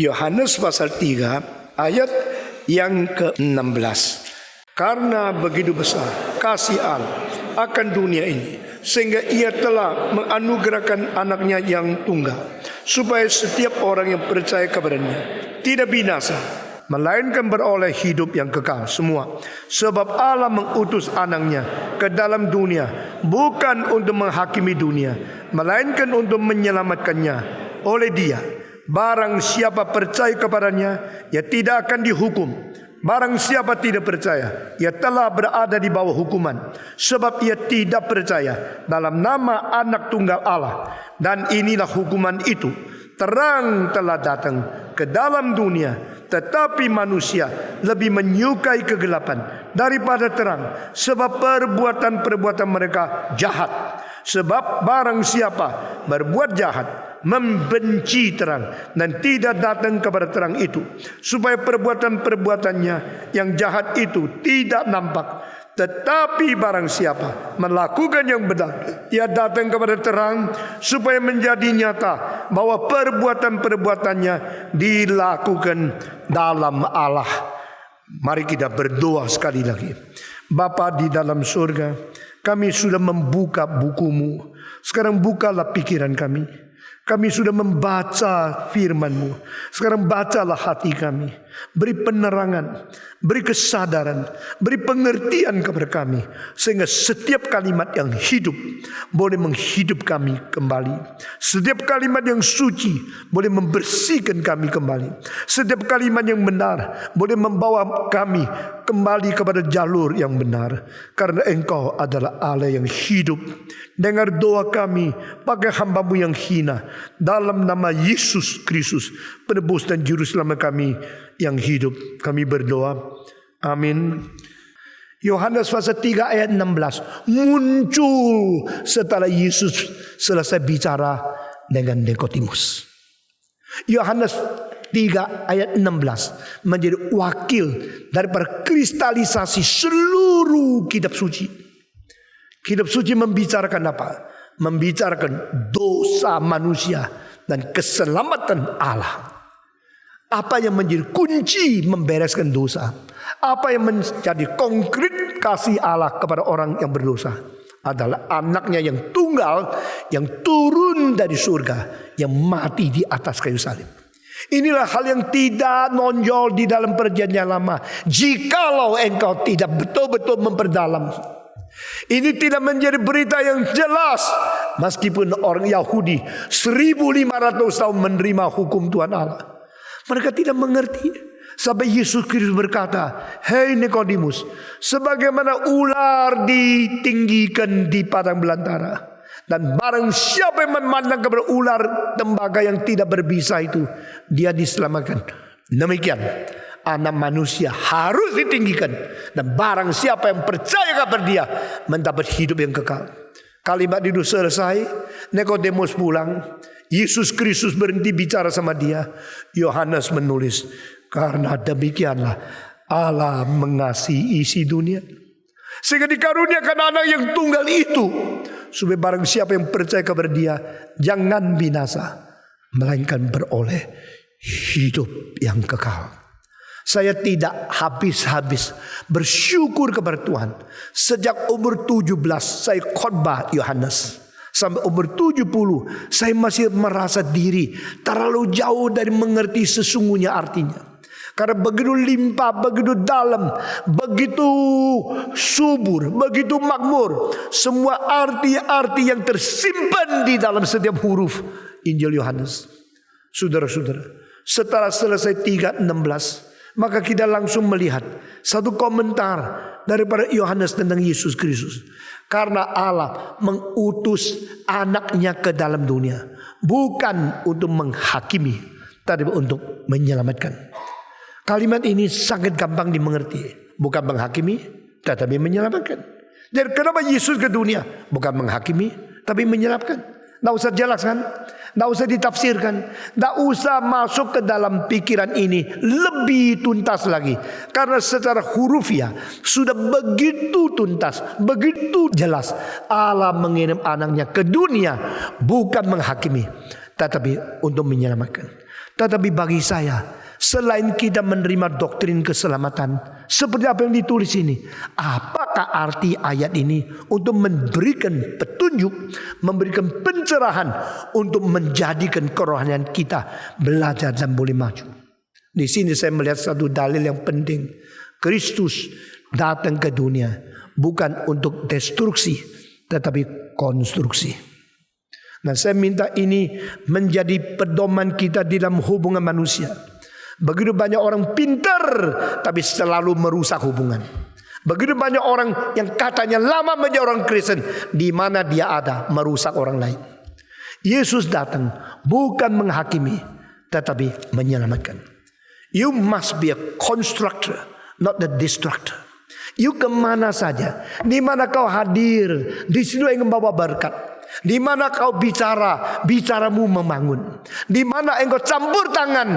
Yohanes pasal 3 ayat yang ke-16. Karena begitu besar kasih Allah akan dunia ini, sehingga ia telah menganugerahkan anaknya yang tunggal, supaya setiap orang yang percaya kepadanya tidak binasa, melainkan beroleh hidup yang kekal semua. Sebab Allah mengutus anaknya ke dalam dunia, bukan untuk menghakimi dunia, melainkan untuk menyelamatkannya. Oleh dia, barang siapa percaya kepadanya, ia tidak akan dihukum. Barang siapa tidak percaya, ia telah berada di bawah hukuman, sebab ia tidak percaya dalam nama anak tunggal Allah. Dan inilah hukuman itu, terang telah datang ke dalam dunia, tetapi manusia lebih menyukai kegelapan daripada terang, sebab perbuatan-perbuatan mereka jahat. Sebab barang siapa berbuat jahat, membenci terang dan tidak datang kepada terang itu, supaya perbuatan-perbuatannya yang jahat itu tidak nampak. Tetapi barang siapa melakukan yang benar, ia datang kepada terang, supaya menjadi nyata bahwa perbuatan-perbuatannya dilakukan dalam Allah. Mari kita berdoa sekali lagi. Bapa di dalam surga, kami sudah membuka buku-Mu. Sekarang bukalah pikiran kami. Kami sudah membaca firman-Mu. Sekarang bacalah hati kami. Beri penerangan, beri kesadaran, beri pengertian kepada kami, sehingga setiap kalimat yang hidup boleh menghidup kami kembali. Setiap kalimat yang suci boleh membersihkan kami kembali. Setiap kalimat yang benar boleh membawa kami kembali kepada jalur yang benar. Karena Engkau adalah Allah yang hidup. Dengar doa kami, pakai hamba-Mu yang hina, dalam nama Yesus Kristus, penebus dan juru selamat kami yang hidup. Kami berdoa. Amin. Yohanes pasal 3 ayat 16 muncul setelah Yesus selesai bicara dengan Nikodemus. Yohanes 3 ayat 16 menjadi wakil daripada kristalisasi seluruh kitab suci. Kitab suci membicarakan apa? Membicarakan dosa manusia dan keselamatan Allah. Apa yang menjadi kunci membereskan dosa? Apa yang menjadi konkret kasih Allah kepada orang yang berdosa? Adalah anaknya yang tunggal, yang turun dari surga, yang mati di atas kayu salib. Inilah hal yang tidak nonjol di dalam perjanjian lama, jikalau engkau tidak betul-betul memperdalam. Ini tidak menjadi berita yang jelas, meskipun orang Yahudi 1500 tahun menerima hukum Tuhan Allah. Mereka tidak mengerti. Sampai Yesus Kristus berkata, "Hei Nikodemus, sebagaimana ular ditinggikan di padang belantara, dan barang siapa yang memandang kepada ular tembaga yang tidak berbisa itu, dia diselamatkan. Demikian Anak manusia harus ditinggikan, dan barang siapa yang percaya kepada dia mendapat hidup yang kekal." Kalimat itu selesai, Nikodemus pulang. Yesus Kristus berhenti bicara sama dia. Yohanes menulis, "Karena demikianlah Allah mengasihi isi dunia, sehingga dikaruniakan anak yang tunggal itu, supaya barang siapa yang percaya kepada dia jangan binasa, melainkan beroleh hidup yang kekal." Saya tidak habis-habis bersyukur kepada Tuhan. Sejak umur 17 saya khotbah Yohanes. Sampai umur 70 saya masih merasa diri terlalu jauh dari mengerti sesungguhnya artinya. Karena begitu limpah, begitu dalam, begitu subur, begitu makmur. Semua arti-arti yang tersimpan di dalam setiap huruf Injil Yohanes. Saudara-saudara, setelah selesai 3:16, maka kita langsung melihat satu komentar daripada Yohanes tentang Yesus Kristus. Karena Allah mengutus anaknya ke dalam dunia, bukan untuk menghakimi, tapi untuk menyelamatkan. Kalimat ini sangat gampang dimengerti. Bukan menghakimi, tetapi menyelamatkan. Jadi kenapa Yesus ke dunia? Bukan menghakimi, tapi menyelamatkan. Tidak usah jelaskan, tidak usah ditafsirkan, tidak usah masuk ke dalam pikiran ini lebih tuntas lagi. Karena secara hurufiah sudah begitu tuntas, begitu jelas. Allah mengirim anaknya ke dunia bukan menghakimi, tetapi untuk menyelamatkan. Tetapi bagi saya, selain kita menerima doktrin keselamatan, seperti apa yang ditulis ini, apakah arti ayat ini untuk memberikan petunjuk, memberikan pencerahan untuk menjadikan kerohanian kita belajar dan boleh maju. Di sini saya melihat satu dalil yang penting. Kristus datang ke dunia bukan untuk destruksi, tetapi konstruksi. Nah, saya minta ini menjadi pedoman kita di dalam hubungan manusia. Begitu banyak orang pintar tapi selalu merusak hubungan. Begitu banyak orang yang katanya lama menjadi orang Kristen, di mana dia ada merusak orang lain. Yesus datang bukan menghakimi, tetapi menyelamatkan. You must be a constructor, not the destructor. You kemana saja, di mana kau hadir, di situ yang membawa berkat. Di mana kau bicara, bicaramu membangun. Di mana engkau campur tangan,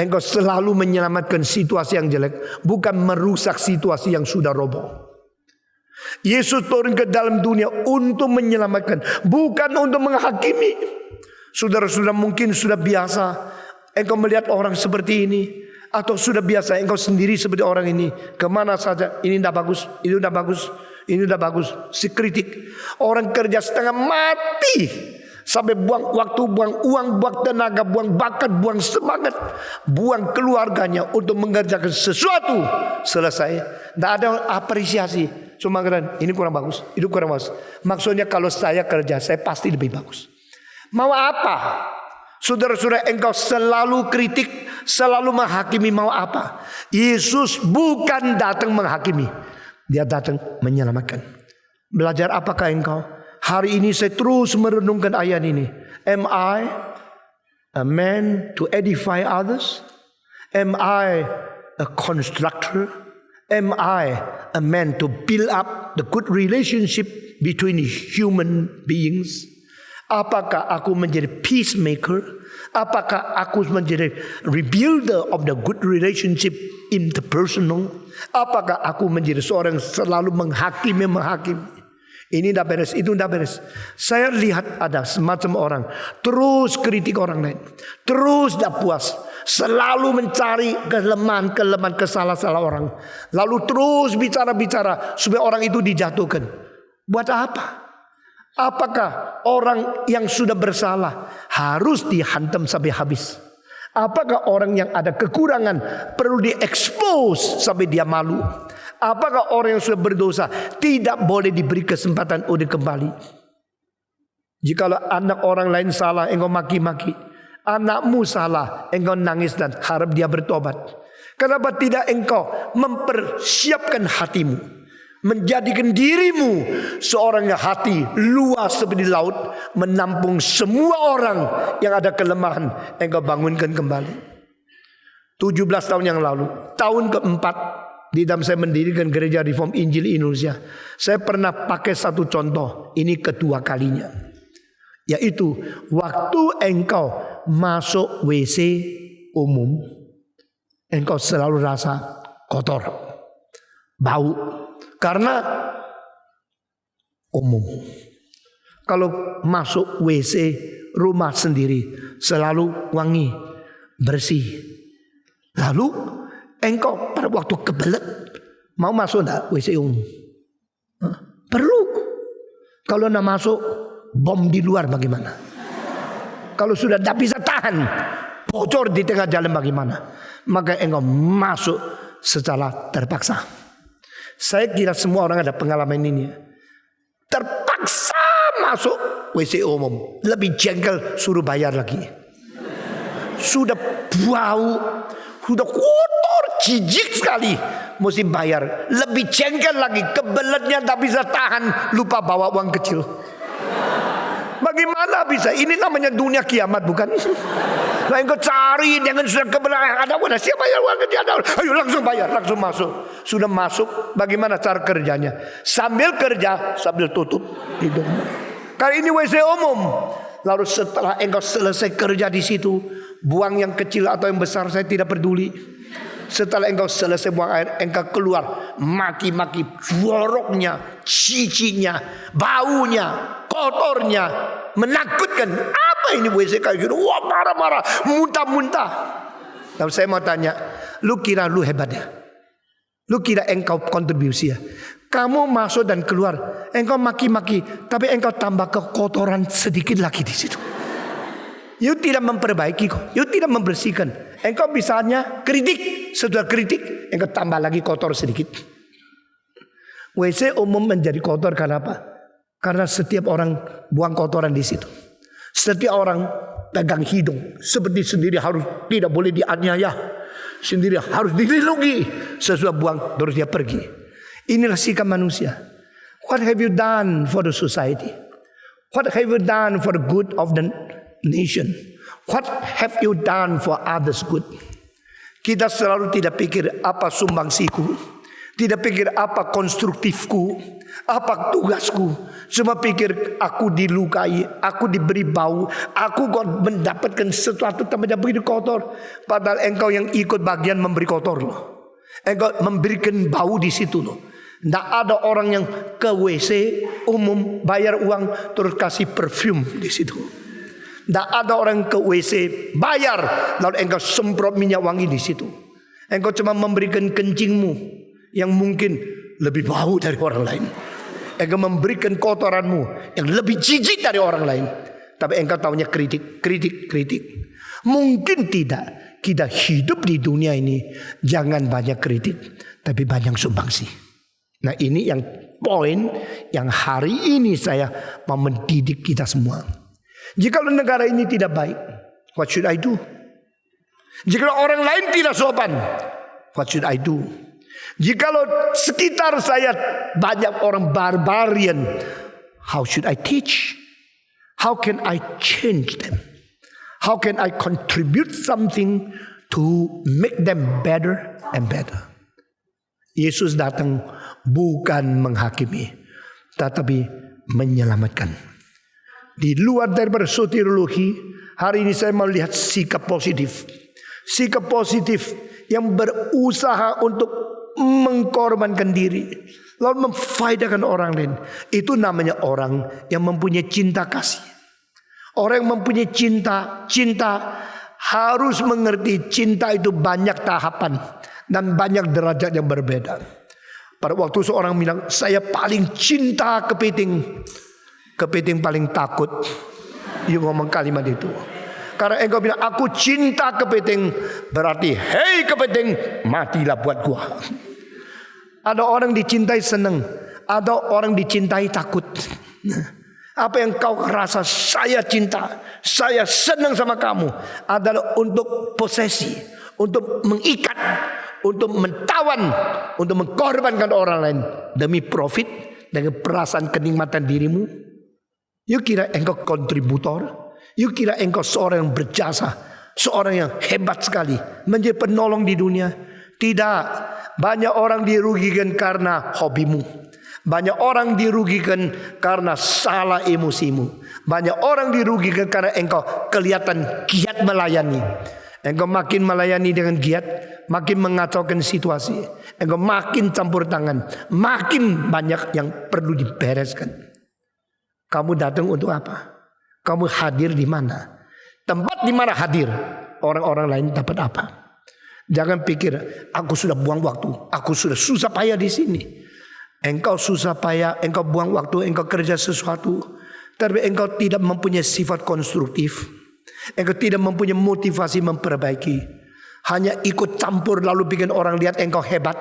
engkau selalu menyelamatkan situasi yang jelek, bukan merusak situasi yang sudah roboh. Yesus turun ke dalam dunia untuk menyelamatkan, bukan untuk menghakimi. Saudara-saudara mungkin sudah biasa engkau melihat orang seperti ini, atau sudah biasa engkau sendiri seperti orang ini. Kemana saja, ini tidak bagus, ini udah bagus, ini udah bagus. Si kritik, orang kerja setengah mati, sampai buang waktu, buang uang, buang tenaga, buang bakat, buang semangat, buang keluarganya untuk mengerjakan sesuatu. Selesai, tidak ada apresiasi. Cuma keren, ini kurang bagus, itu kurang bagus. Maksudnya kalau saya kerja, saya pasti lebih bagus. Mau apa? Saudara-saudara, engkau selalu kritik, selalu menghakimi, mau apa? Yesus bukan datang menghakimi, dia datang menyelamatkan. Belajar apakah engkau? Hari ini saya terus merenungkan ayat ini. Am I a man to edify others? Am I a constructor? Am I a man to build up the good relationship between human beings? Apakah aku menjadi peacemaker? Apakah aku menjadi rebuilder of the good relationship interpersonal? Apakah aku menjadi seorang yang selalu menghakimi? Ini tidak beres, itu tidak beres. Saya lihat ada semacam orang terus kritik orang lain, terus tidak puas, selalu mencari kelemahan, kesalahan orang, lalu terus bicara supaya orang itu dijatuhkan. Buat apa? Apakah orang yang sudah bersalah harus dihantam sampai habis? Apakah orang yang ada kekurangan perlu diekspos sampai dia malu? Apakah orang yang sudah berdosa tidak boleh diberi kesempatan untuk kembali? Jikalau anak orang lain salah, engkau maki-maki. Anakmu salah, engkau nangis dan harap dia bertobat. Kenapa tidak engkau mempersiapkan hatimu, menjadikan dirimu seorang yang hati luas seperti laut, menampung semua orang yang ada kelemahan, engkau bangunkan kembali. 17 tahun yang lalu, tahun keempat di dalam saya mendirikan Gereja Reform Injil Indonesia, saya pernah pakai satu contoh, ini kedua kalinya, yaitu waktu engkau masuk WC umum, engkau selalu rasa kotor, bau, karena umum. Kalau masuk WC rumah sendiri selalu wangi, bersih. Lalu engkau pada waktu kebelet mau masuk enggak WC umum? Perlu. Kalau nak masuk bom di luar bagaimana? Kalau sudah tidak bisa tahan, bocor di tengah jalan bagaimana? Maka engkau masuk secara terpaksa. Saya kira semua orang ada pengalaman ini. Terpaksa masuk WC umum, lebih jengkel suruh bayar lagi. Sudah bau, sudah kotor, jijik sekali, mesti bayar. Lebih jengkel lagi, kebeletnya tak bisa tahan, lupa bawa uang kecil. Bagaimana bisa? Ini namanya dunia kiamat, bukan? Nah, engkau cari dengan sudah kebenaran, ada mana? Siapa yang uang kecil? Ayo langsung bayar, langsung masuk. Sudah masuk, bagaimana cara kerjanya? Sambil kerja, sambil tutup hidung. Kali ini WC umum. Lalu setelah engkau selesai kerja di situ, buang yang kecil atau yang besar, saya tidak peduli. Setelah engkau selesai buang air, engkau keluar maki-maki, joroknya, cicinya, baunya, kotornya, menakutkan. Apa Kenapa ini WC kayak gitu? Wah, marah-marah, muntah-muntah. Lalu saya mau tanya, lu kira lu hebat ya? Lu kira engkau kontribusi ya? Kamu masuk dan keluar, engkau maki-maki, tapi engkau tambah kekotoran sedikit lagi di situ. You tidak memperbaiki kok, you tidak membersihkan. Engkau bisanya kritik, setelah kritik, engkau tambah lagi kotor sedikit. WC umum menjadi kotor karena apa? Karena setiap orang buang kotoran di situ. Setiap orang pegang hidung, seperti sendiri harus tidak boleh dianiaya, sendiri harus dilindungi. Sesudah buang, terus dia pergi. Inilah sikap manusia. What have you done for the society? What have you done for the good of the nation? What have you done for others good? Kita selalu tidak pikir apa sumbangsiku, tidak pikir apa konstruktifku, apa tugasku. Cuma pikir aku dilukai, aku diberi bau, aku kok mendapatkan sesuatu tambahnya begitu kotor. Padahal engkau yang ikut bagian memberi kotor loh. Engkau memberikan bau di situ loh. Tidak ada orang yang ke WC umum bayar uang terus kasih perfume di situ. Tidak ada orang ke WC bayar lalu engkau semprot minyak wangi di situ. Engkau cuma memberikan kencingmu yang mungkin lebih bau dari orang lain. Engkau memberikan kotoranmu yang lebih jijik dari orang lain. Tapi engkau tahunya kritik. Mungkin tidak. Kita hidup di dunia ini jangan banyak kritik, tapi banyak sumbangsi. Nah, ini yang poin yang hari ini saya mau mendidik kita semua. Jika negara ini tidak baik, what should I do? Jika orang lain tidak sopan, what should I do? Jikalau sekitar saya banyak orang barbarian, how should I teach? How can I change them? How can I contribute something to make them better and better? Yesus datang bukan menghakimi, tetapi menyelamatkan. Di luar daripada soteriologi, hari ini saya mau lihat sikap positif. Sikap positif yang berusaha untuk mengkorbankan diri, lalu memfaedakan orang lain. Itu namanya orang yang mempunyai cinta kasih. Orang yang mempunyai cinta harus mengerti cinta itu banyak tahapan dan banyak derajat yang berbeda. Pada waktu seorang bilang, saya paling cinta kepiting. Kepiting paling takut. You ngomong kalimat itu. Karena engkau bilang, aku cinta kepiting, berarti, hei kepiting, matilah buat gua. Ada orang dicintai senang, ada orang dicintai takut. Apa yang kau rasa saya cinta, saya senang sama kamu adalah untuk posesi, untuk mengikat, untuk mentawan, untuk mengkorbankan orang lain demi profit dengan perasaan kenikmatan dirimu. You kira engkau kontributor? You kira engkau seorang yang berjasa, seorang yang hebat sekali menjadi penolong di dunia? Tidak. Banyak orang dirugikan karena hobimu. Banyak orang dirugikan karena salah emosimu. Banyak orang dirugikan karena engkau kelihatan giat melayani. Engkau makin melayani dengan giat, makin mengacaukan situasi. Engkau makin campur tangan, makin banyak yang perlu dibereskan. Kamu datang untuk apa? Kamu hadir di mana? Tempat di mana hadir, orang-orang lain dapat apa? Jangan pikir aku sudah buang waktu, aku sudah susah payah di sini. Engkau susah payah, engkau buang waktu, engkau kerja sesuatu, tapi engkau tidak mempunyai sifat konstruktif. Engkau tidak mempunyai motivasi memperbaiki. Hanya ikut campur lalu bikin orang lihat engkau hebat.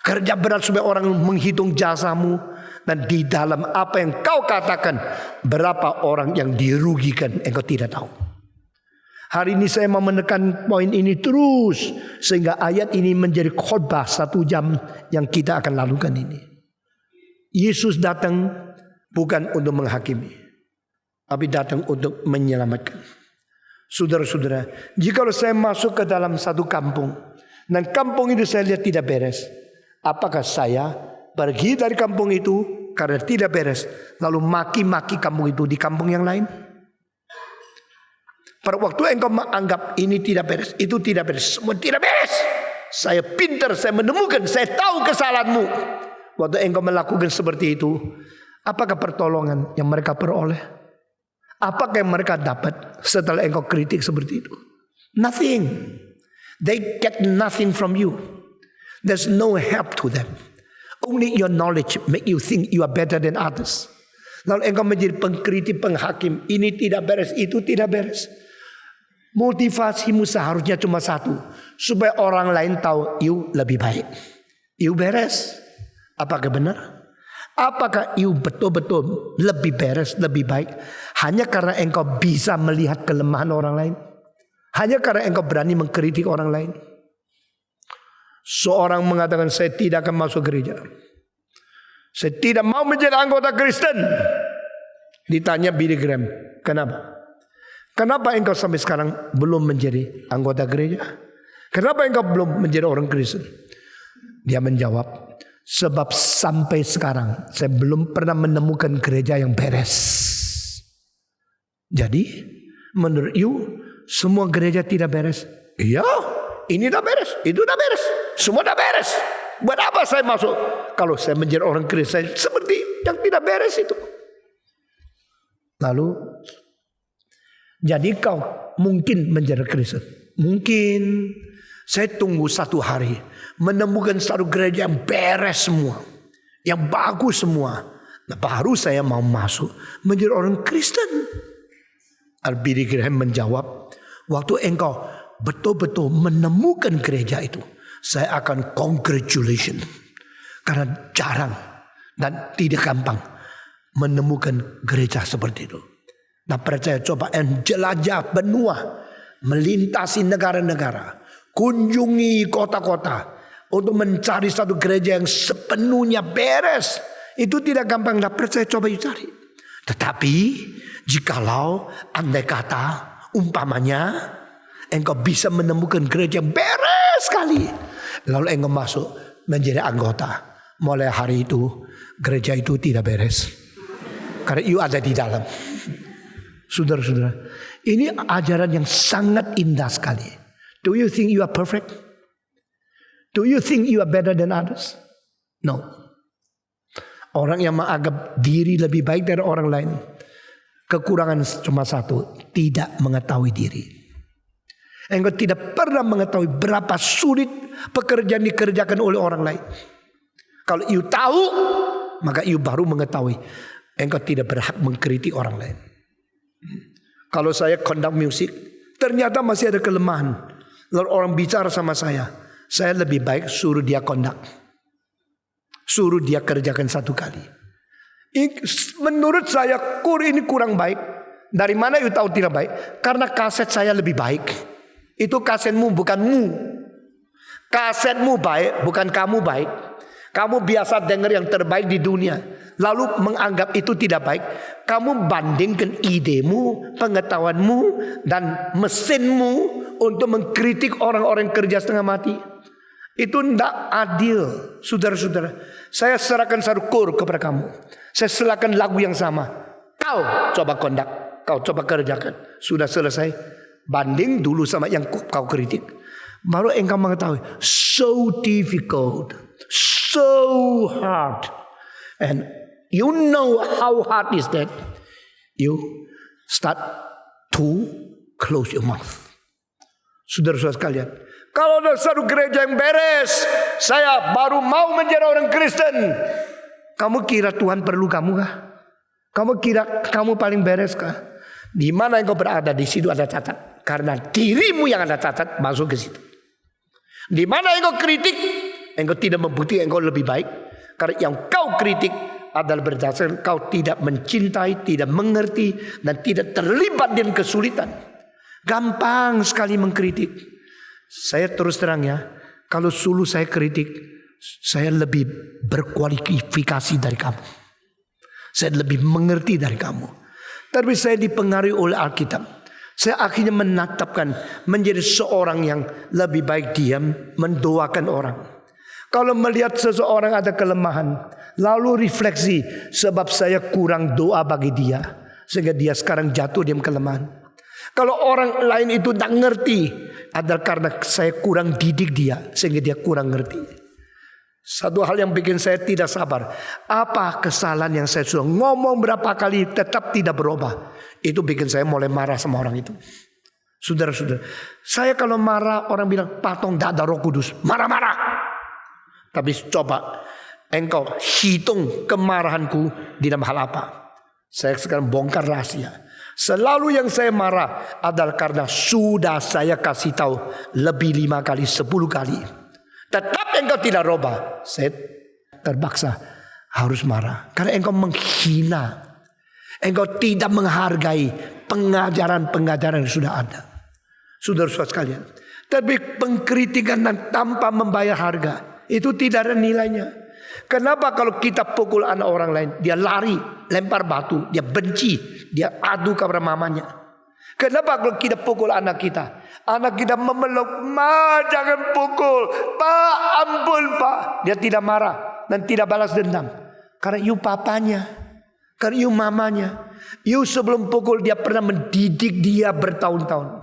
Kerja berat supaya orang menghitung jasamu. Dan di dalam apa yang kau katakan, berapa orang yang dirugikan engkau tidak tahu. Hari ini saya mau menekan poin ini terus, sehingga ayat ini menjadi khotbah 1 jam yang kita akan lakukan ini. Yesus datang bukan untuk menghakimi, tapi datang untuk menyelamatkan. Saudara-saudara, jika saya masuk ke dalam satu kampung, dan kampung itu saya lihat tidak beres, apakah saya pergi dari kampung itu karena tidak beres, lalu maki-maki kampung itu di kampung yang lain? Pada waktu engkau menganggap ini tidak beres, itu tidak beres, semua tidak beres. Saya pintar, saya menemukan, saya tahu kesalahanmu. Waktu engkau melakukan seperti itu, apakah pertolongan yang mereka peroleh? Apakah yang mereka dapat setelah engkau kritik seperti itu? Nothing. They get nothing from you. There's no help to them. Only your knowledge make you think you are better than others. Lalu engkau menjadi pengkritik, penghakim. Ini tidak beres, itu tidak beres. Motivasimu seharusnya cuma satu. Supaya orang lain tahu you lebih baik. You beres. Apakah benar? Apakah you betul-betul lebih beres, lebih baik? Hanya karena engkau bisa melihat kelemahan orang lain? Hanya karena engkau berani mengkritik orang lain? Seorang mengatakan, saya tidak akan masuk gereja. Saya tidak mau menjadi anggota Kristen. Ditanya Billy Graham, kenapa? Kenapa engkau sampai sekarang belum menjadi anggota gereja? Kenapa engkau belum menjadi orang Kristen? Dia menjawab, sebab sampai sekarang saya belum pernah menemukan gereja yang beres. Jadi menurut you semua gereja tidak beres? Iya, ini dah beres, itu dah beres, semua dah beres. Buat apa saya masuk kalau saya menjadi orang Kristen seperti yang tidak beres itu? Lalu, jadi kau mungkin menjadi Kristen? Mungkin. Saya tunggu satu hari menemukan satu gereja yang beres semua, yang bagus semua. Nah, baru saya mau masuk menjadi orang Kristen. Billy Graham menjawab, waktu engkau betul-betul menemukan gereja itu, saya akan congratulation. Karena jarang dan tidak gampang menemukan gereja seperti itu. Nah, percaya coba jelajah benua, melintasi negara-negara, kunjungi kota-kota untuk mencari satu gereja yang sepenuhnya beres. Itu tidak gampang. Nah, percaya coba cari. Tetapi jikalau andai kata umpamanya engkau bisa menemukan gereja yang beres sekali, lalu engkau masuk menjadi anggota, mulai hari itu gereja itu tidak beres karena you ada di dalam. Saudara-saudara, ini ajaran yang sangat indah sekali. Do you think you are perfect? Do you think you are better than others? No. Orang yang menganggap diri lebih baik dari orang lain, kekurangan cuma satu, tidak mengetahui diri. Engkau tidak pernah mengetahui berapa sulit pekerjaan dikerjakan oleh orang lain. Kalau you tahu, maka you baru mengetahui engkau tidak berhak mengkritik orang lain. Kalau saya conduct music, ternyata masih ada kelemahan. Lalu orang bicara sama saya lebih baik suruh dia conduct. Suruh dia kerjakan satu kali. Menurut saya ini kurang baik. Dari mana you tahu tidak baik? Karena kaset saya lebih baik. Itu kasetmu bukan mu. Kasetmu baik, bukan kamu baik. Kamu biasa dengar yang terbaik di dunia, lalu menganggap itu tidak baik. Kamu bandingkan idemu, pengetahuanmu, dan mesinmu untuk mengkritik orang-orang yang kerja setengah mati. Itu tidak adil, saudara-saudara. Saya serahkan satu kur kepada kamu. Saya serahkan lagu yang sama. Kau coba kondak, kau coba kerjakan. Sudah selesai. Banding dulu sama yang kau kritik. Baru engkau mengetahui. So difficult. So hard. And you know how hard is that. You start to close your mouth. Saudara-saudara sekalian, kalau ada satu gereja yang beres, saya baru mau menjadi orang Kristen. Kamu kira Tuhan perlu kamu kah? Kamu kira kamu paling beres kah? Di mana engkau berada, di situ ada catat. Karena dirimu yang ada catat, masuk ke situ. Di mana engkau kritik, engkau tidak membuktikan engkau lebih baik. Karena yang kau kritik adalah berdasarkan kau tidak mencintai, tidak mengerti, dan tidak terlibat dengan kesulitan. Gampang sekali mengkritik. Saya terus terang ya, kalau sulu saya kritik, saya lebih berkualifikasi dari kamu. Saya lebih mengerti dari kamu. Tapi saya dipengaruhi oleh Alkitab. Saya akhirnya menetapkan menjadi seorang yang lebih baik diam, mendoakan orang. Kalau melihat seseorang ada kelemahan, lalu refleksi, sebab saya kurang doa bagi dia, sehingga dia sekarang jatuh dalam kelemahan. Kalau orang lain itu tak ngerti, adalah karena saya kurang didik dia, sehingga dia kurang ngerti. Satu hal yang bikin saya tidak sabar. Apa kesalahan yang saya sudah ngomong berapa kali tetap tidak berubah. Itu bikin saya mulai marah sama orang itu. Saudara-saudara, saya kalau marah orang bilang patung tidak ada Roh Kudus. Marah-marah. Tapi coba engkau hitung kemarahanku di dalam hal apa. Saya sekarang bongkar rahasia. Selalu yang saya marah adalah karena sudah saya kasih tahu lebih 5 kali, 10 kali. Tetap engkau tidak robah. Saya terpaksa harus marah. Karena engkau menghina. Engkau tidak menghargai pengajaran-pengajaran yang sudah ada. Saudara-saudara sekalian. Tapi pengkritikan tanpa membayar harga. Itu tidak ada nilainya. Kenapa kalau kita pukul anak orang lain, dia lari, lempar batu, dia benci, dia adu kepada mamanya. Kenapa kalau kita pukul anak kita? Anak kita memeluk, "Ma, jangan pukul. Pak, ampun Pak." Dia tidak marah dan tidak balas dendam. Karena you papanya, karena you mamanya. You sebelum pukul dia pernah mendidik dia bertahun-tahun.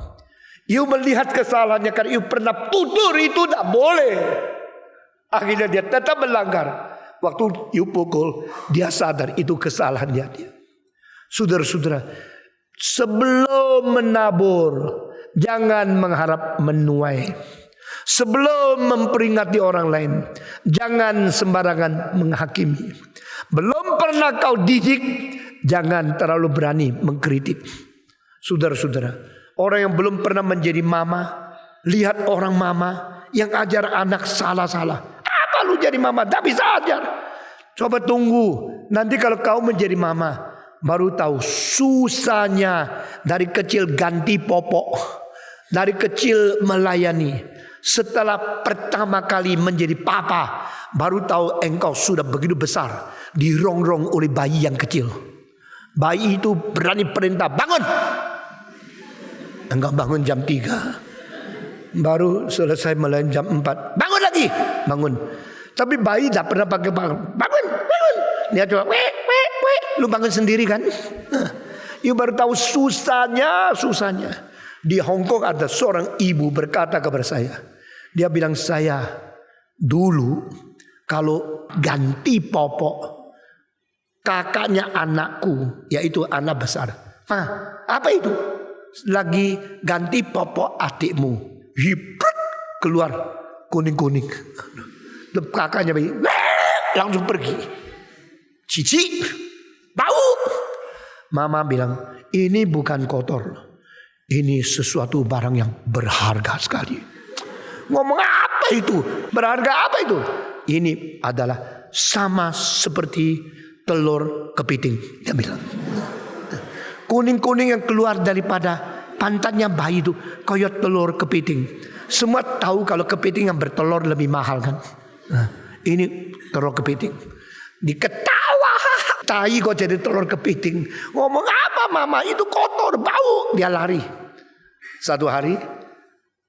You melihat kesalahannya karena you pernah tutur itu tidak boleh. Akhirnya dia tetap melanggar. Waktu you pukul, dia sadar itu kesalahannya dia. Saudara-saudara, sebelum menabur, jangan mengharap menuai. Sebelum memperingati orang lain, jangan sembarangan menghakimi. Belum pernah kau didik, jangan terlalu berani mengkritik. Saudara-saudara, orang yang belum pernah menjadi mama, lihat orang mama yang ajar anak salah-salah. Apa lu jadi mama? Tak bisa ajar. Coba tunggu, nanti kalau kau menjadi mama, baru tahu susahnya dari kecil ganti popok, dari kecil melayani. Setelah pertama kali menjadi papa, baru tahu engkau sudah begitu besar, dirongrong oleh bayi yang kecil. Bayi itu berani perintah, bangun. Engkau bangun jam 3, baru selesai melayani jam 4, bangun lagi, bangun. Tapi bayi tidak pernah pakai bangun, bangun. Dia coba, wek. Lu bangun sendiri kan? You baru tahu susahnya. Di Hong Kong ada seorang ibu berkata kepada saya. Dia bilang, saya dulu kalau ganti popok kakaknya anakku, yaitu anak besar. Apa itu? Lagi ganti popok adikmu. Hipret, keluar kuning-kuning. Kakaknya langsung pergi. Cici, bau. Mama bilang, ini bukan kotor. Ini sesuatu barang yang berharga sekali. Ngomong apa itu? Berharga apa itu? Ini adalah sama seperti telur kepiting. Dia bilang. Kuning-kuning yang keluar daripada pantatnya bayi itu kayak telur kepiting. Semua tahu kalau kepiting yang bertelur lebih mahal kan? Ini telur kepiting. Diketawa, tai kok jadi telur kepiting. Ngomong apa mama? Itu kotor, bau. Dia lari. Satu hari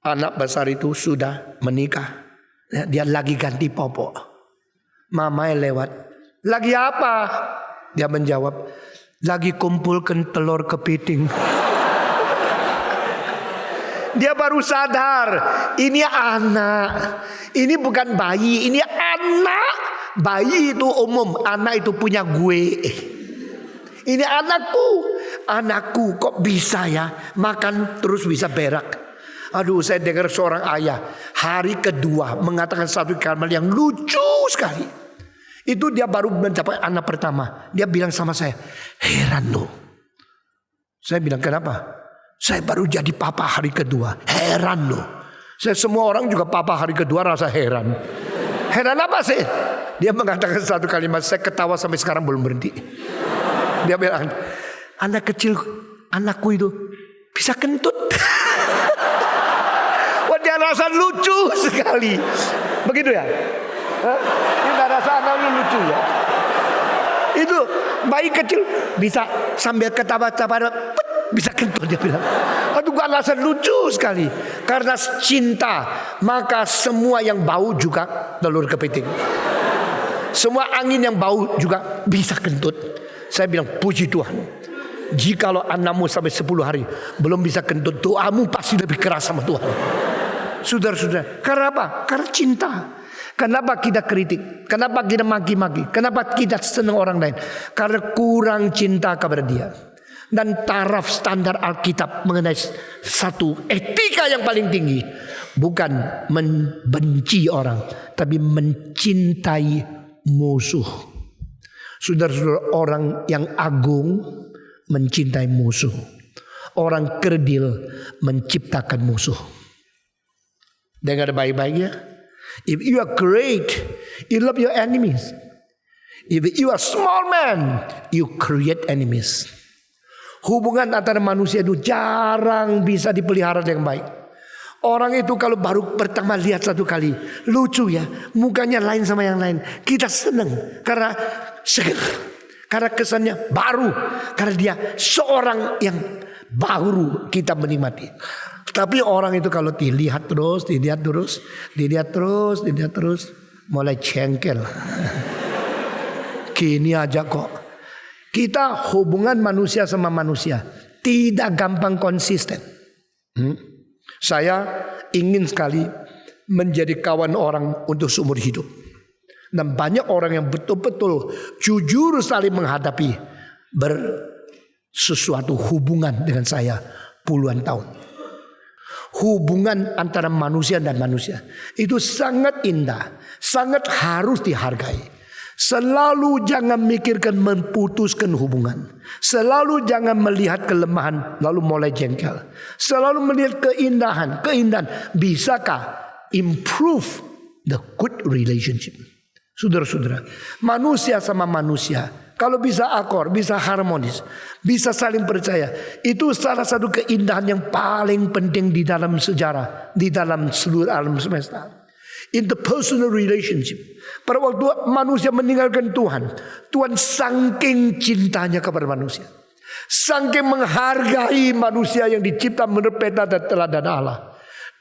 anak besar itu sudah menikah. Dia lagi ganti popok. Mamanya lewat. Lagi apa? Dia menjawab, lagi kumpulkan telur kepiting. Dia baru sadar, ini anak, ini bukan bayi, ini anak. Bayi itu umum, anak itu punya gue. Ini anakku kok bisa ya makan terus bisa berak. Aduh, saya dengar seorang ayah hari kedua mengatakan satu kalimat yang lucu sekali. Itu dia baru mencapai anak pertama. Dia bilang sama saya, heran loh. Saya bilang, kenapa? Saya baru jadi papa hari kedua. Heran loh. Semua orang juga papa hari kedua rasa heran. Heran apa sih? Dia mengatakan satu kalimat, saya ketawa sampai sekarang belum berhenti. Dia bilang, anak kecil, anakku itu bisa kentut. Wah, dia rasa lucu sekali. Begitu ya? Dia rasa anak lucu ya? Itu bayi kecil bisa sambil ketawa-tawa, bisa kentut dia bilang. Aduh, gua alasan lucu sekali. Karena cinta, maka semua yang bau juga telur kepiting. Semua angin yang bau juga bisa kentut. Saya bilang, puji Tuhan. Jikalau anakmu sampai 10 hari belum bisa kentut, doamu pasti lebih keras sama Tuhan. Saudara-saudara, karena apa? Karena cinta. Kenapa kita kritik? Kenapa kita maki-maki? Kenapa kita senang orang lain? Karena kurang cinta kepada dia. Dan taraf standar Alkitab mengenai satu etika yang paling tinggi, bukan membenci orang, tapi mencintai musuh. Saudara-saudara, orang yang agung mencintai musuh. Orang kerdil menciptakan musuh. Dengar baik-baiknya. If you are great, you love your enemies. If you are small man, you create enemies. Hubungan antara manusia itu jarang bisa dipelihara dengan baik. Orang itu kalau baru pertama lihat satu kali, lucu ya, mukanya lain sama yang lain, kita senang karena seger, karena kesannya baru, karena dia seorang yang baru kita menikmati. Tapi orang itu kalau dilihat terus, mulai cengkel. Gini aja kok. Kita hubungan manusia sama manusia tidak gampang konsisten. Saya ingin sekali menjadi kawan orang untuk seumur hidup. Dan banyak orang yang betul-betul jujur saling menghadapi bersesuatu hubungan dengan saya puluhan tahun. Hubungan antara manusia dan manusia itu sangat indah, sangat harus dihargai. Selalu jangan mikirkan memutuskan hubungan. Selalu jangan melihat kelemahan lalu mulai jengkel. Selalu melihat keindahan. Bisakah improve the good relationship? Saudara-saudara, manusia sama manusia, kalau bisa akor, bisa harmonis, bisa saling percaya, itu salah satu keindahan yang paling penting di dalam sejarah, di dalam seluruh alam semesta. Interpersonal relationship. Pada waktu manusia meninggalkan Tuhan, Tuhan saking cintanya kepada manusia, saking menghargai manusia yang dicipta menurut peta dan teladan Allah,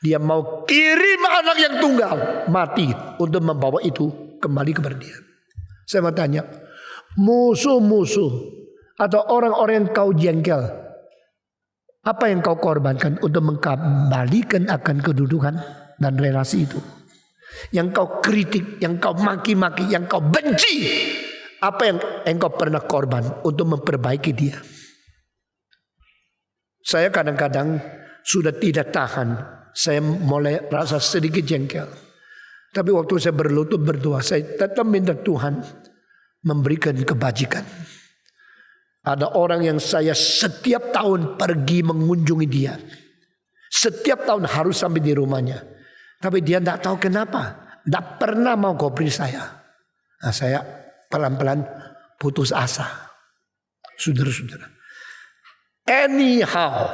Dia mau kirim anak yang tunggal mati untuk membawa itu kembali kepada Dia. Saya mau tanya, musuh-musuh atau orang-orang yang kau jengkel, apa yang kau korbankan untuk mengembalikan akan kedudukan dan relasi itu? Yang kau kritik, yang kau maki-maki, yang kau benci, apa yang engkau pernah korban untuk memperbaiki dia? Saya kadang-kadang sudah tidak tahan, saya mulai rasa sedikit jengkel. Tapi waktu saya berlutut berdoa, saya tetap minta Tuhan memberikan kebajikan. Ada orang yang saya setiap tahun pergi mengunjungi dia. Setiap tahun harus sampai di rumahnya. Tapi dia tidak tahu kenapa. Tidak pernah mau ngobrol saya. Nah, saya pelan-pelan putus asa. Saudara-saudara. Anyhow,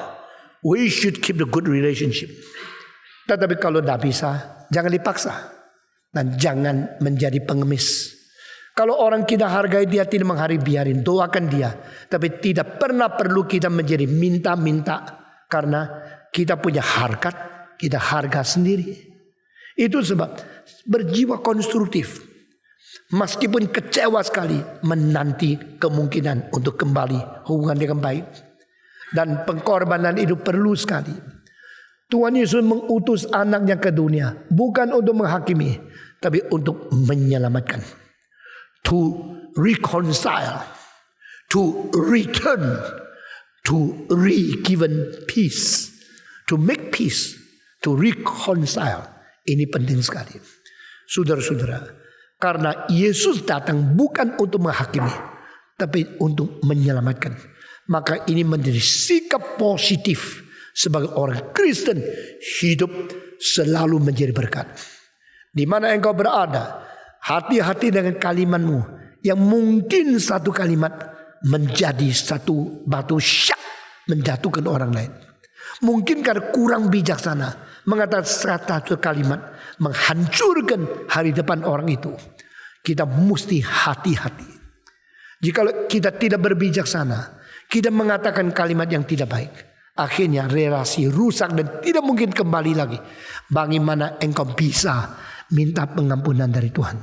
we should keep the good relationship. Tetapi kalau tidak bisa, jangan dipaksa. Dan jangan menjadi pengemis. Kalau orang kita hargai dia, tidak menghargai, biarin, doakan dia. Tapi tidak pernah perlu kita menjadi minta-minta. Karena kita punya harkat, kita harga sendiri. Itu sebab berjiwa konstruktif. Meskipun kecewa sekali, menanti kemungkinan untuk kembali hubungan dengan baik. Dan pengorbanan itu perlu sekali. Tuhan Yesus mengutus anaknya ke dunia. Bukan untuk menghakimi, tapi untuk menyelamatkan. To reconcile. To return. To re-given peace. To make peace. To reconcile. Ini penting sekali. Saudara-saudara, karena Yesus datang bukan untuk menghakimi, tapi untuk menyelamatkan. Maka ini menjadi sikap positif sebagai orang Kristen, hidup selalu menjadi berkat. Di mana engkau berada, hati-hati dengan kalimatmu yang mungkin satu kalimat menjadi satu batu syak menjatuhkan orang lain. Mungkin karena kurang bijaksana mengatakan satu kalimat menghancurkan hari depan orang itu. Kita mesti hati-hati. Jika kita tidak berbijaksana, kita mengatakan kalimat yang tidak baik, akhirnya relasi rusak dan tidak mungkin kembali lagi. Bagaimana engkau bisa minta pengampunan dari Tuhan?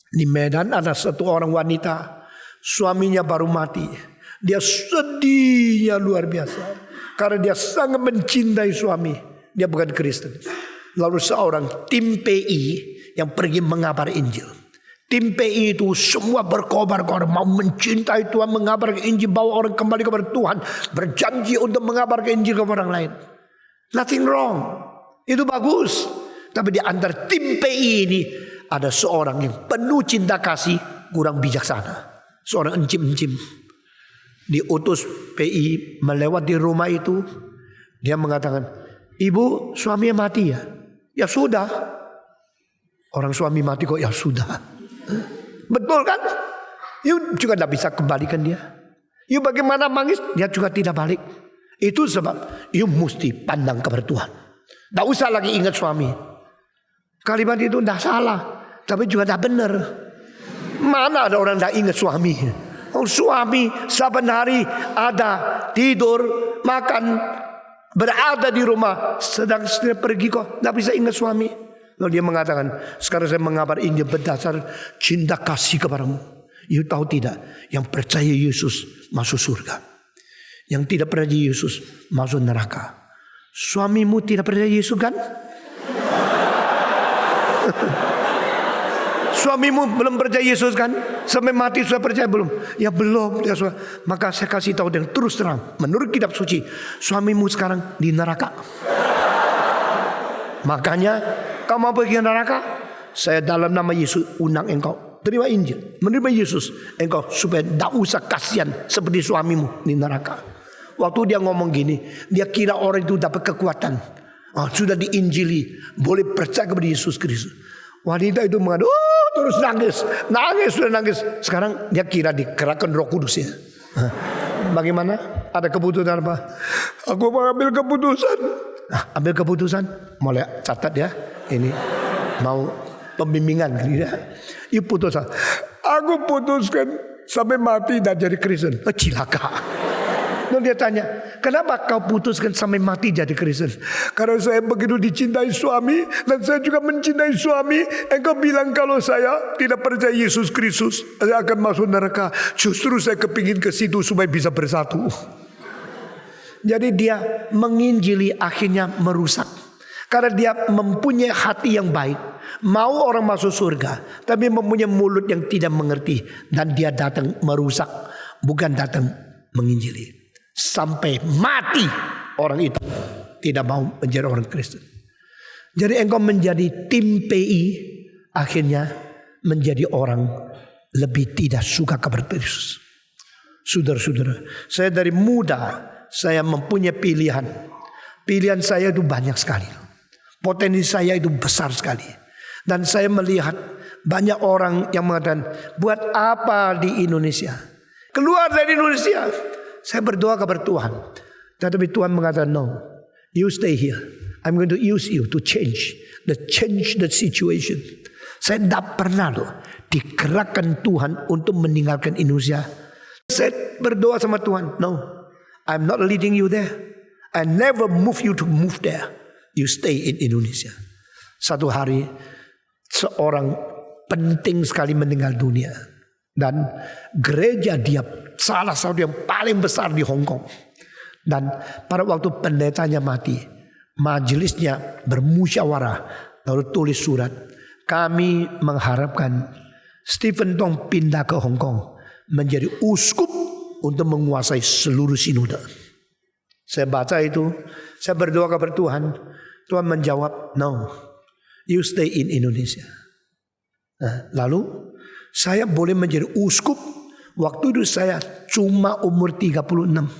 Di Medan ada satu orang wanita, suaminya baru mati. Dia sedihnya luar biasa karena dia sangat mencintai suami. Dia bukan Kristen. Lalu seorang tim PI yang pergi mengabar Injil. Tim PI itu semua berkobar-kobar mau mencintai Tuhan, mengabarkan Injil, bawa orang kembali kepada Tuhan, berjanji untuk mengabarkan Injil kepada orang lain. Nothing wrong, itu bagus. Tapi di antara tim PI ini ada seorang yang penuh cinta kasih, kurang bijaksana. Seorang encim-encim. Diutus PI melewati rumah itu, dia mengatakan, "Ibu, suaminya mati ya?" "Ya sudah." Orang suami mati kok ya sudah. Betul kan? You juga tidak bisa kembalikan dia. You bagaimana mangis, dia juga tidak balik. Itu sebab you mesti pandang kepada Tuhan. Tidak usah lagi ingat suami. Kalimat itu tidak salah, tapi juga tidak benar. Mana ada orang tidak ingat suami? Oh, suami saban hari ada, tidur, makan, berada di rumah, sedang pergi kok tidak bisa ingat suami. Lalu dia mengatakan, "Sekarang saya mengabar Injil berdasar cinta kasih kepadamu. You tahu tidak, yang percaya Yesus masuk surga, yang tidak percaya Yesus masuk neraka." Suamimu tidak percaya Yesus kan? Suamimu belum percaya Yesus kan? Sampai mati sudah percaya belum? Ya belum. Ya, maka saya kasih tahu dengan terus terang, menurut kitab suci, suamimu sekarang di neraka. Makanya kamu mau pergi neraka, saya dalam nama Yesus undang engkau terima Injil, menerima Yesus, engkau supaya tidak usah kasihan seperti suamimu di neraka. Waktu dia ngomong gini, dia kira orang itu dapat kekuatan. Sudah diinjili, boleh percaya kepada Yesus Kristus. Wanita itu mengadu, terus nangis. Sekarang dia kira dikerahkan Roh Kudus ya. Bagaimana? Ada keputusan apa? Aku mau ambil keputusan. Ambil keputusan, mulai catat ya. Ini mau pembimbingan gitu ya. You putuskan. Aku putuskan sampai mati dan jadi Kristen. Cilaka. Lalu dia tanya, "Kenapa kau putuskan sampai mati jadi Kristen?" "Karena saya begitu dicintai suami dan saya juga mencintai suami. Engkau bilang kalau saya tidak percaya Yesus Kristus, saya akan masuk neraka. Justru saya kepingin ke situ supaya bisa bersatu." Jadi dia menginjili akhirnya merusak. Karena dia mempunyai hati yang baik, mau orang masuk surga, tapi mempunyai mulut yang tidak mengerti, dan dia datang merusak, bukan datang menginjili. Sampai mati orang itu tidak mau menjadi orang Kristen. Jadi engkau menjadi tim PI, akhirnya menjadi orang lebih tidak suka kepada Kristus. Saudara-saudara, saya dari muda saya mempunyai pilihan. Pilihan saya itu banyak sekali. Potensi saya itu besar sekali. Dan saya melihat banyak orang yang mengatakan, "Buat apa di Indonesia? Keluar dari Indonesia." Saya berdoa kepada Tuhan. Tetapi Tuhan mengatakan, "No, you stay here. I'm going to use you to change the situation." Saya tidak pernah digerakkan Tuhan untuk meninggalkan Indonesia. Saya berdoa sama Tuhan, "No, I'm not leading you there. I never move you to move there. You stay in Indonesia." Satu hari seorang penting sekali meninggal dunia, dan gereja dia salah satu yang paling besar di Hong Kong. Dan pada waktu pendetanya mati, majelisnya bermusyawarah lalu tulis surat, "Kami mengharapkan Stephen Tong pindah ke Hong Kong menjadi uskup untuk menguasai seluruh sinode." Saya baca itu, saya berdoa kepada Tuhan. Tuhan menjawab, "No, you stay in Indonesia." Lalu saya boleh menjadi uskup. Waktu itu saya cuma umur 36.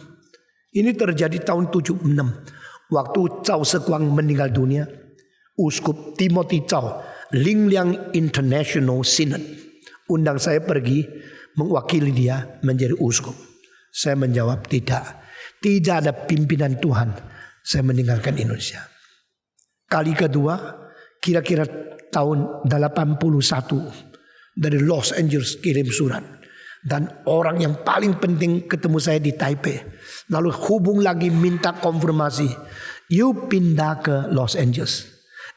Ini terjadi tahun 76. Waktu Chow Sekwang meninggal dunia, Uskup Timothy Chow, Ling Liang International Synod, undang saya pergi mewakili dia menjadi uskup. Saya menjawab, tidak ada pimpinan Tuhan, saya meninggalkan Indonesia. Kali kedua, kira-kira tahun 81, dari Los Angeles kirim surat. Dan orang yang paling penting ketemu saya di Taipei. Lalu hubung lagi minta konfirmasi. You pindah ke Los Angeles.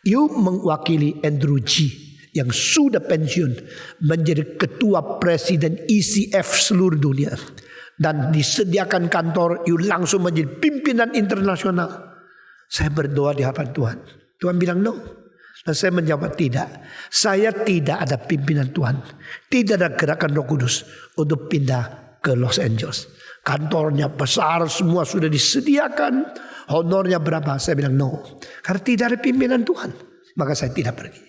You mewakili Andrew G yang sudah pensiun menjadi ketua presiden ECF seluruh dunia. Dan disediakan kantor, you langsung menjadi pimpinan internasional. Saya berdoa di hadapan Tuhan. Tuhan bilang no. Dan saya menjawab tidak. Saya tidak ada pimpinan Tuhan. Tidak ada gerakan Roh Kudus untuk pindah ke Los Angeles. Kantornya besar, semua sudah disediakan. Honornya berapa? Saya bilang no. Karena tidak ada pimpinan Tuhan. Maka saya tidak pergi.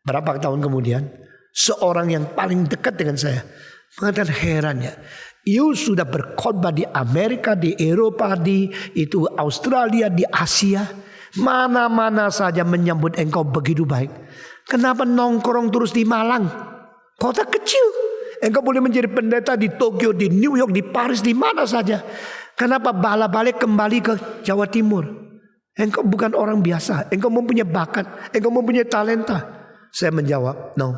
Berapa tahun kemudian, seorang yang paling dekat dengan saya mengatakan herannya. You sudah berkhotbah di Amerika, di Eropa, di itu Australia, di Asia. Mana-mana saja menyambut engkau begitu baik. Kenapa nongkrong terus di Malang? Kota kecil. Engkau boleh menjadi pendeta di Tokyo, di New York, di Paris, di mana saja. Kenapa balik kembali ke Jawa Timur? Engkau bukan orang biasa. Engkau mempunyai bakat. Engkau mempunyai talenta. Saya menjawab, no.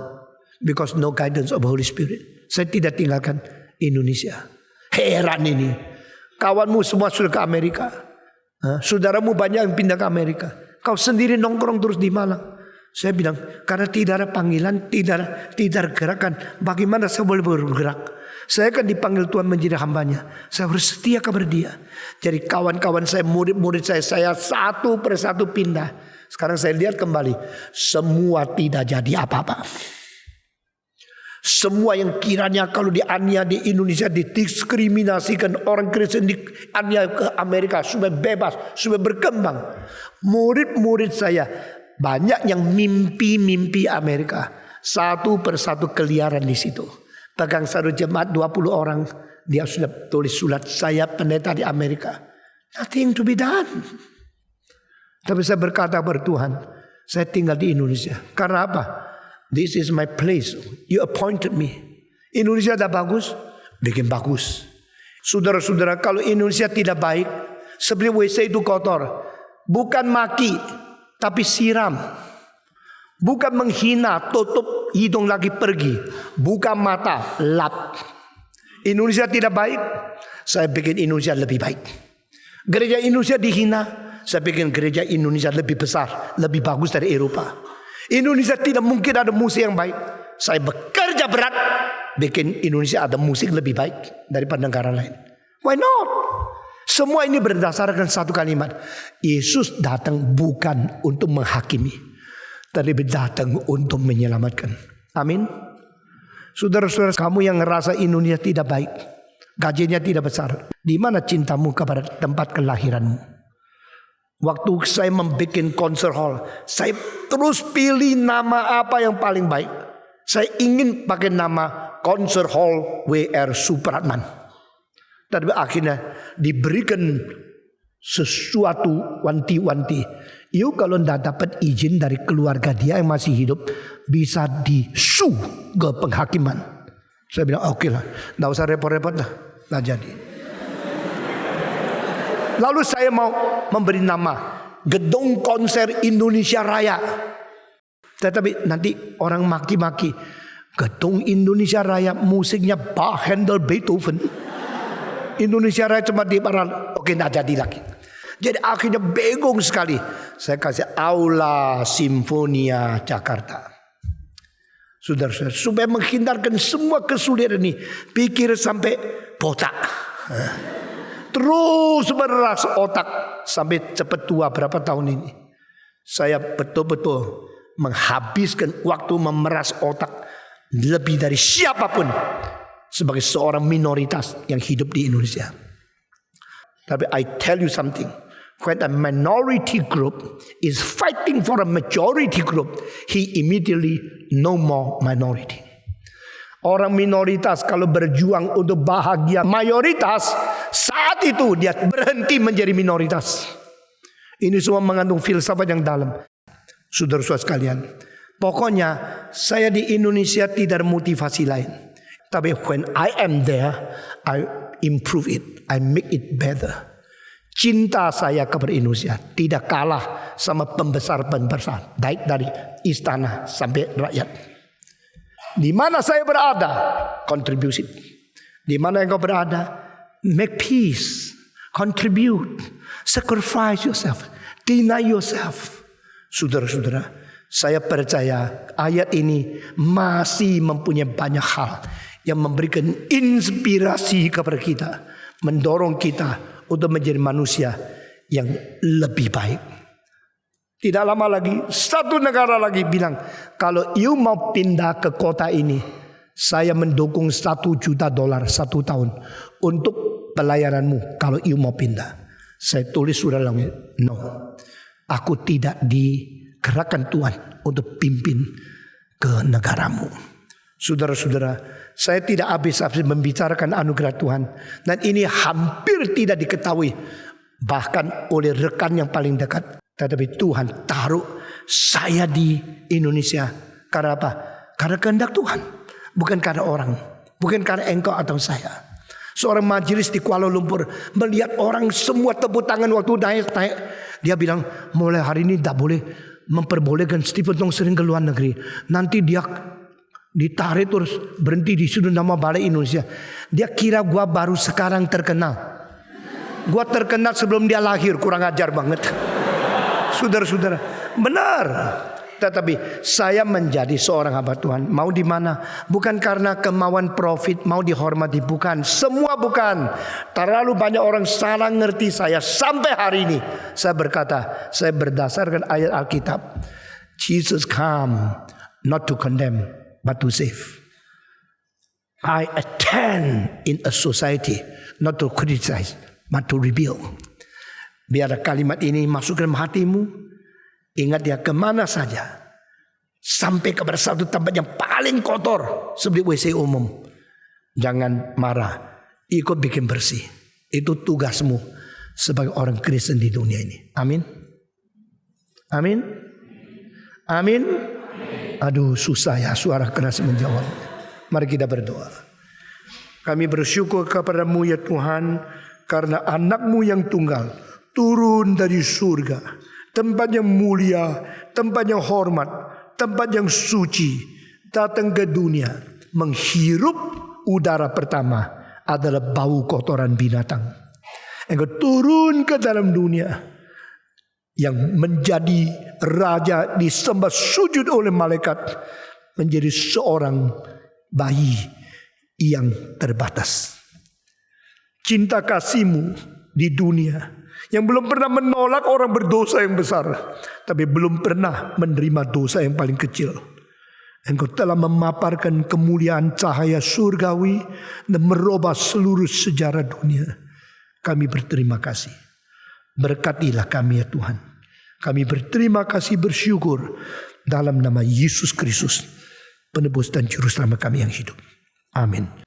Because no guidance of Holy Spirit. Saya tidak tinggalkan Indonesia. Heran ini. Kawanmu semua sudah ke Amerika. Saudaramu banyak yang pindah ke Amerika. Kau sendiri nongkrong terus di Malang. Saya bilang, karena tidak ada panggilan, tidak ada gerakan. Bagaimana saya boleh bergerak? Saya kan dipanggil Tuhan menjadi hambanya. Saya harus setia kepada Dia. Jadi kawan-kawan saya, murid-murid saya satu persatu pindah. Sekarang saya lihat kembali, semua tidak jadi apa-apa. Semua yang kiranya kalau dianiaya di Indonesia didiskriminasikan, orang Kristen dianiaya ke Amerika supaya bebas, supaya berkembang. Murid-murid saya banyak yang mimpi Amerika. Satu persatu keliaran di situ. Pegang satu jemaat 20 orang, dia sudah tulis surat, saya pendeta di Amerika. Nothing to be done. Tapi saya berkata kepada Tuhan, saya tinggal di Indonesia. Karena apa? This is my place. You appointed me. Indonesia dah bagus, bikin bagus. Saudara-saudara, kalau Indonesia tidak baik, seperti WC itu kotor, bukan maki, tapi siram. Bukan menghina, tutup hidung lagi pergi. Buka mata, lap. Indonesia tidak baik, saya bikin Indonesia lebih baik. Gereja Indonesia dihina, saya bikin gereja Indonesia lebih besar, lebih bagus dari Eropa. Indonesia tidak mungkin ada musik yang baik. Saya bekerja berat bikin Indonesia ada musik lebih baik daripada negara lain. Why not? Semua ini berdasarkan satu kalimat. Yesus datang bukan untuk menghakimi, tapi datang untuk menyelamatkan. Amin. Saudara-saudara, kamu yang ngerasa Indonesia tidak baik, gajinya tidak besar, di mana cintamu kepada tempat kelahiranmu? Waktu saya membuat konser hall, saya terus pilih nama apa yang paling baik. Saya ingin pakai nama konser hall W.R. Supratman. Tapi akhirnya diberikan sesuatu wanti-wanti. Yuk kalau tidak dapat izin dari keluarga dia yang masih hidup, bisa disu ke penghakiman. Saya bilang oke lah, tidak usah repot-repot lah, tidak jadi. Lalu saya mau memberi nama Gedung Konser Indonesia Raya. Tetapi nanti orang maki-maki, Gedung Indonesia Raya musiknya Bach, Handel, Beethoven. Indonesia Raya cuma di Barat. Oke, tidak jadi lagi. Jadi akhirnya bingung sekali. Saya kasih Aula Simfonia Jakarta. Saudara-saudara, supaya menghindarkan semua kesulitan ini, pikir sampai botak. Terus meras otak sampai cepat tua berapa tahun ini. Saya betul-betul menghabiskan waktu memeras otak lebih dari siapapun sebagai seorang minoritas yang hidup di Indonesia. Tapi I tell you something, when a minority group is fighting for a majority group, he immediately no more minority. Orang minoritas kalau berjuang untuk bahagia mayoritas, saat itu dia berhenti menjadi minoritas. Ini semua mengandung filsafat yang dalam. Saudara-saudara sekalian, pokoknya saya di Indonesia tidak ada motivasi lain. Tapi when I am there, I improve it, I make it better. Cinta saya kepada Indonesia tidak kalah sama pembesar-pembesar, baik dari istana sampai rakyat. Di mana saya berada, contribution. Di mana engkau berada, make peace, contribute, sacrifice yourself, deny yourself. Saudara-saudara, saya percaya ayat ini masih mempunyai banyak hal yang memberikan inspirasi kepada kita, mendorong kita untuk menjadi manusia yang lebih baik. Tidak lama lagi satu negara lagi bilang, kalau you mau pindah ke kota ini, saya mendukung $1 juta 1 tahun untuk pelayananmu kalau you mau pindah. Saya tulis surat langit, no, aku tidak digerakkan Tuhan untuk pimpin ke negaramu. Saudara-saudara, saya tidak habis-habis membicarakan anugerah Tuhan, dan ini hampir tidak diketahui bahkan oleh rekan yang paling dekat. Tetapi Tuhan taruh saya di Indonesia karena apa? Karena kehendak Tuhan, bukan karena orang, bukan karena engkau atau saya. Seorang majelis di Kuala Lumpur melihat orang semua tepuk tangan waktu naik. Dia bilang, mulai hari ini tidak boleh memperbolehkan Stephen Tong sering ke luar negeri. Nanti dia ditarik terus berhenti di sudut nama Balai Indonesia. Dia kira gua baru sekarang terkenal. Gua terkenal sebelum dia lahir, kurang ajar banget. Saudara-saudara, benar. Tetapi saya menjadi seorang hamba Tuhan, mau di mana? Bukan karena kemauan profit, mau dihormati, bukan. Semua bukan. Terlalu banyak orang salah ngerti saya. Sampai hari ini saya berkata, saya berdasarkan ayat Alkitab, Jesus come not to condemn but to save. I attend in a society not to criticize but to rebuild. Biar kalimat ini masuk dalam hatimu. Ingat ya, kemana saja, sampai kepada satu tempat yang paling kotor seperti WC umum, jangan marah, ikut bikin bersih. Itu tugasmu sebagai orang Kristen di dunia ini. Amin. Amin. Amin. Aduh, susah ya, suara keras menjawab. Mari kita berdoa. Kami bersyukur kepada-Mu ya Tuhan, karena anak-Mu yang tunggal turun dari surga, tempat yang mulia, tempat yang hormat, tempat yang suci, datang ke dunia, menghirup udara pertama adalah bau kotoran binatang. Engkau turun ke dalam dunia yang menjadi raja, disembah sujud oleh malaikat, menjadi seorang bayi yang terbatas. Cinta kasih-Mu di dunia yang belum pernah menolak orang berdosa yang besar, tapi belum pernah menerima dosa yang paling kecil. Engkau telah memaparkan kemuliaan cahaya surgawi dan merubah seluruh sejarah dunia. Kami berterima kasih. Berkatilah kami ya Tuhan. Kami berterima kasih, bersyukur dalam nama Yesus Kristus, penebus dan juru selamat kami yang hidup. Amin.